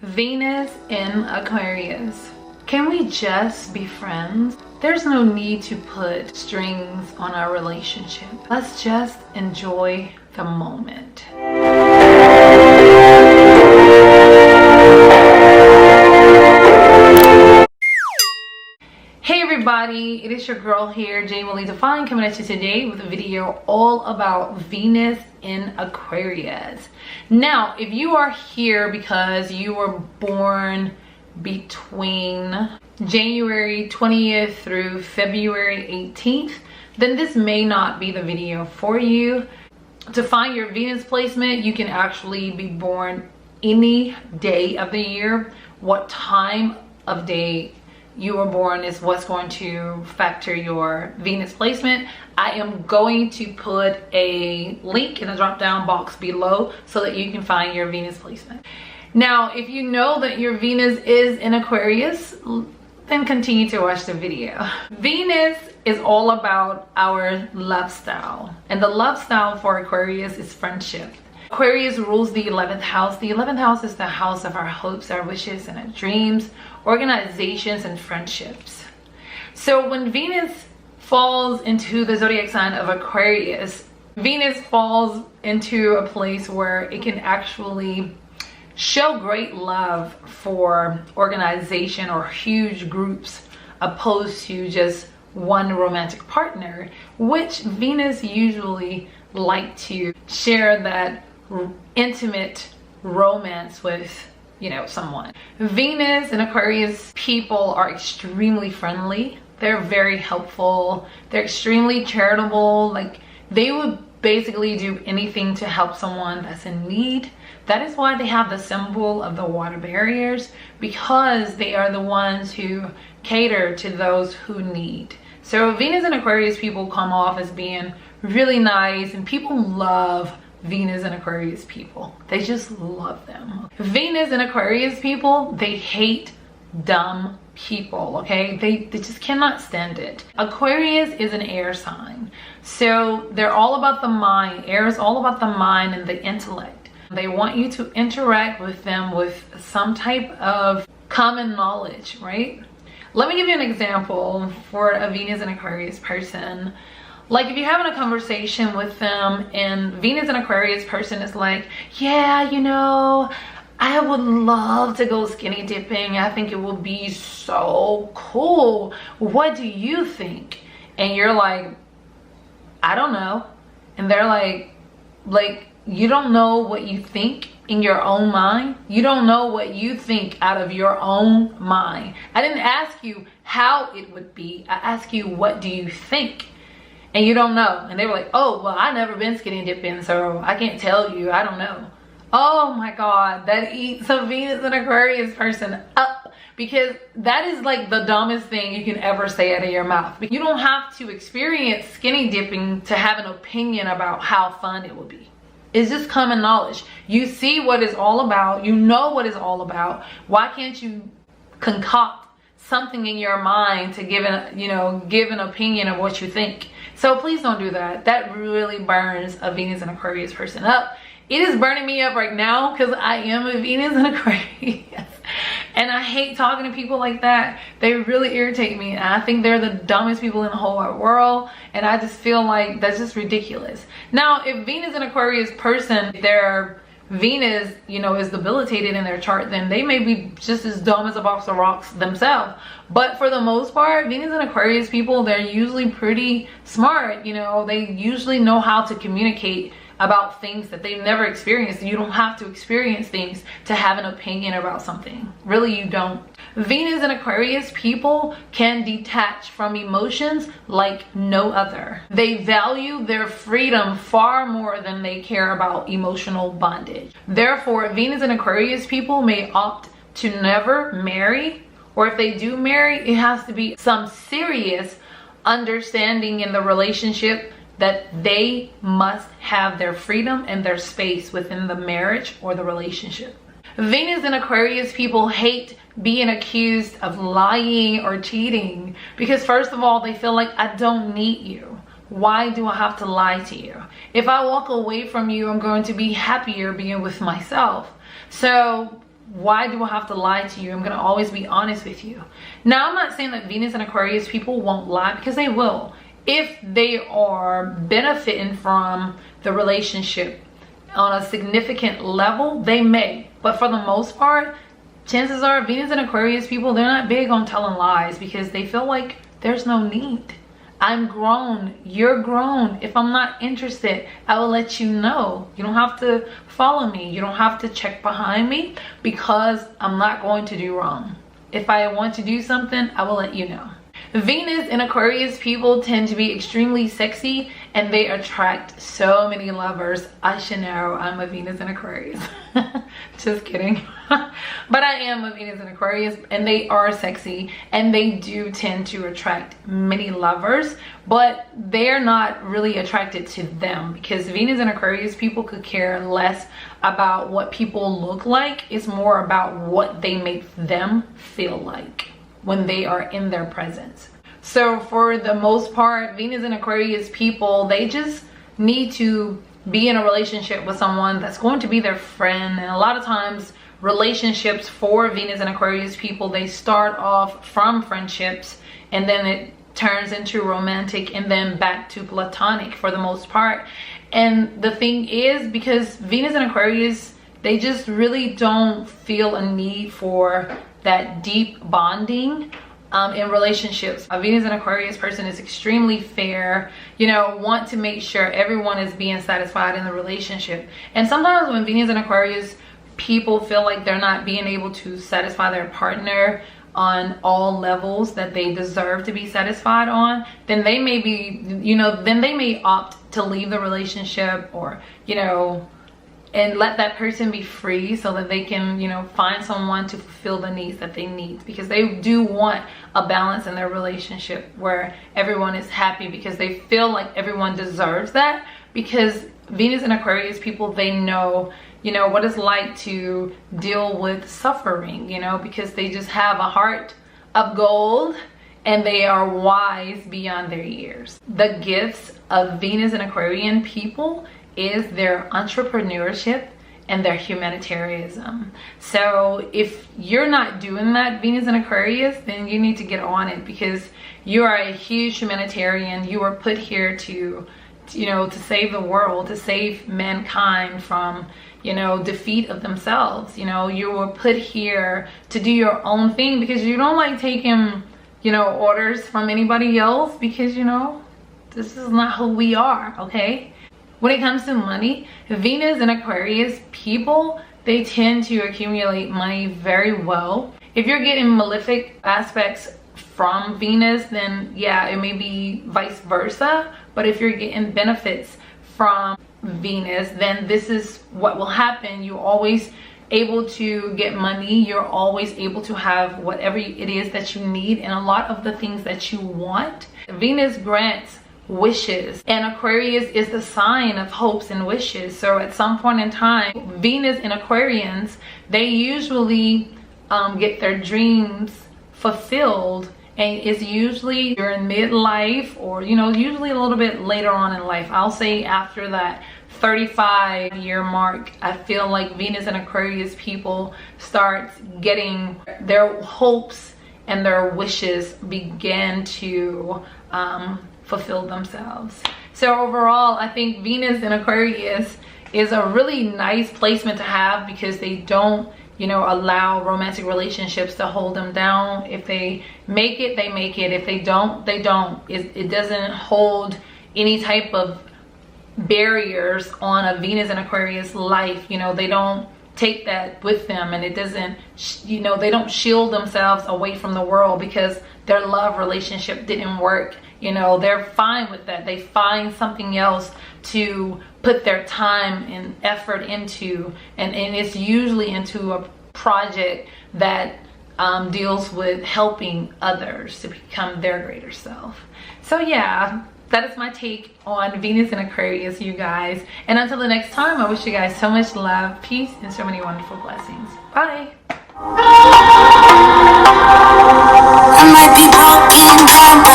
Venus in Aquarius. Can we just be friends? There's no need to put strings on our relationship. Let's just enjoy the moment. Hey everybody, it is your girl here, GenuinelyDivine, coming at you today with a video all about Venus in Aquarius. Now, if you are here because you were born between January 20th through February 18th, then this may not be the video for you. To find your Venus placement, you can actually be born any day of the year. What time of day you were born is what's going to factor your Venus placement. I am going to put a link in the drop down box below so that you can find your Venus placement. Now, if you know that your Venus is in Aquarius, then continue to watch the video. Venus is all about our love style, and the love style for Aquarius is friendship. Aquarius rules the 11th house. The 11th house is the house of our hopes, our wishes, and our dreams, organizations, and friendships. So when Venus falls into the zodiac sign of Aquarius, Venus falls into a place where it can actually show great love for organization or huge groups opposed to just one romantic partner, which Venus usually like to share that intimate romance with, you know, someone. Venus and Aquarius people are extremely friendly. They're very helpful. They're extremely charitable. Like, they would basically do anything to help someone that's in need. That is why they have the symbol of the water barriers, because they are the ones who cater to those who need. So Venus and Aquarius people come off as being really nice, and people love Venus and Aquarius people. They just love them. Venus and Aquarius people, they hate dumb people, okay? They just cannot stand it. Aquarius is an air sign, so they're all about the mind. Air is all about the mind and the intellect. They want you to interact with them with some type of common knowledge, right? Let me give you an example for a Venus and Aquarius person. Like, if you're having a conversation with them and Venus and Aquarius person is like, yeah, you know, I would love to go skinny dipping. I think it would be so cool. What do you think? And you're like, I don't know. And they're like, you don't know what you think in your own mind? You don't know what you think out of your own mind. I didn't ask you how it would be. I asked you, what do you think? And you don't know. And they were like, oh, well, I've never been skinny dipping, so I can't tell you. I don't know. Oh my God, that eats a Venus and Aquarius person up, because that is like the dumbest thing you can ever say out of your mouth. You don't have to experience skinny dipping to have an opinion about how fun it will be. It's just common knowledge. You see what it's all about. You know what it's all about. Why can't you concoct something in your mind to give an opinion of what you think? So please don't do that. That really burns a Venus and Aquarius person up. It is burning me up right now because I am a Venus and Aquarius. And I hate talking to people like that. They really irritate me. And I think they're the dumbest people in the whole wide world. And I just feel like that's just ridiculous. Now, if Venus and Aquarius person, their Venus, you know, is debilitated in their chart, then they may be just as dumb as a box of rocks themselves. But for the most part, Venus and Aquarius people, they're usually pretty smart. You know, they usually know how to communicate about things that they've never experienced. You don't have to experience things to have an opinion about something. Really, you don't. Venus and Aquarius people can detach from emotions like no other. They value their freedom far more than they care about emotional bondage. Therefore, Venus and Aquarius people may opt to never marry, or if they do marry, it has to be some serious understanding in the relationship that they must have their freedom and their space within the marriage or the relationship. Venus and Aquarius people hate being accused of lying or cheating, because first of all, they feel like, I don't need you. Why do I have to lie to you? If I walk away from you, I'm going to be happier being with myself. So why do I have to lie to you? I'm gonna always be honest with you. Now, I'm not saying that Venus and Aquarius people won't lie, because they will. If they are benefiting from the relationship on a significant level, they may. But for the most part, chances are Venus and Aquarius people, they're not big on telling lies, because they feel like there's no need. I'm grown, you're grown. If I'm not interested, I will let you know. You don't have to follow me. You don't have to check behind me, because I'm not going to do wrong. If I want to do something, I will let you know. Venus and Aquarius people tend to be extremely sexy, and they attract so many lovers. I should know, I'm a Venus and Aquarius. Just kidding. But I am a Venus and Aquarius, and they are sexy, and they do tend to attract many lovers, but they're not really attracted to them, because Venus and Aquarius people could care less about what people look like. It's more about what they make them feel like when they are in their presence. So for the most part, Venus and Aquarius people, they just need to be in a relationship with someone that's going to be their friend. And a lot of times, relationships for Venus and Aquarius people, they start off from friendships, and then it turns into romantic, and then back to platonic for the most part. And the thing is, because Venus and Aquarius, they just really don't feel a need for that deep bonding in relationships. A Venus and Aquarius person is extremely fair, you know, want to make sure everyone is being satisfied in the relationship. And sometimes when Venus and Aquarius people feel like they're not being able to satisfy their partner on all levels that they deserve to be satisfied on, then they may be, you know, then they may opt to leave the relationship, or, you know, and let that person be free so that they can, you know, find someone to fulfill the needs that they need, because they do want a balance in their relationship where everyone is happy, because they feel like everyone deserves that. Because Venus and Aquarius people, they know, you know, what it's like to deal with suffering, you know, because they just have a heart of gold, and they are wise beyond their years. The gifts of Venus and Aquarian people is their entrepreneurship and their humanitarianism. So if you're not doing that, Venus and Aquarius, then you need to get on it, because you are a huge humanitarian. You are put here to, you know, to save the world, to save mankind from, you know, defeat of themselves. You know, you were put here to do your own thing, because you don't like taking, you know, orders from anybody else, because, you know, this is not who we are, okay? When it comes to money, Venus and Aquarius people, they tend to accumulate money very well. If you're getting malefic aspects from Venus, then yeah, it may be vice versa. But if you're getting benefits from Venus, then this is what will happen. You're always able to get money. You're always able to have whatever it is that you need, and a lot of the things that you want. Venus grants wishes, and Aquarius is the sign of hopes and wishes. So at some point in time, Venus and Aquarians, they usually get their dreams fulfilled, and it's usually during midlife, or, you know, usually a little bit later on in life. I'll say after that 35-year mark, I feel like Venus and Aquarius people start getting their hopes and their wishes begin to fulfill themselves. So overall, I think Venus and Aquarius is a really nice placement to have, because they don't, you know, allow romantic relationships to hold them down. If they make it, they make it. If they don't, they don't. It doesn't hold any type of barriers on a Venus and Aquarius life. You know, they don't take that with them, and it doesn't, you know, they don't shield themselves away from the world because their love relationship didn't work. You know, they're fine with that. They find something else to put their time and effort into, and it's usually into a project that deals with helping others to become their greater self. So yeah, that is my take on Venus and Aquarius, you guys. And until the next time, I wish you guys so much love, peace, and so many wonderful blessings. Bye. I might be broken down,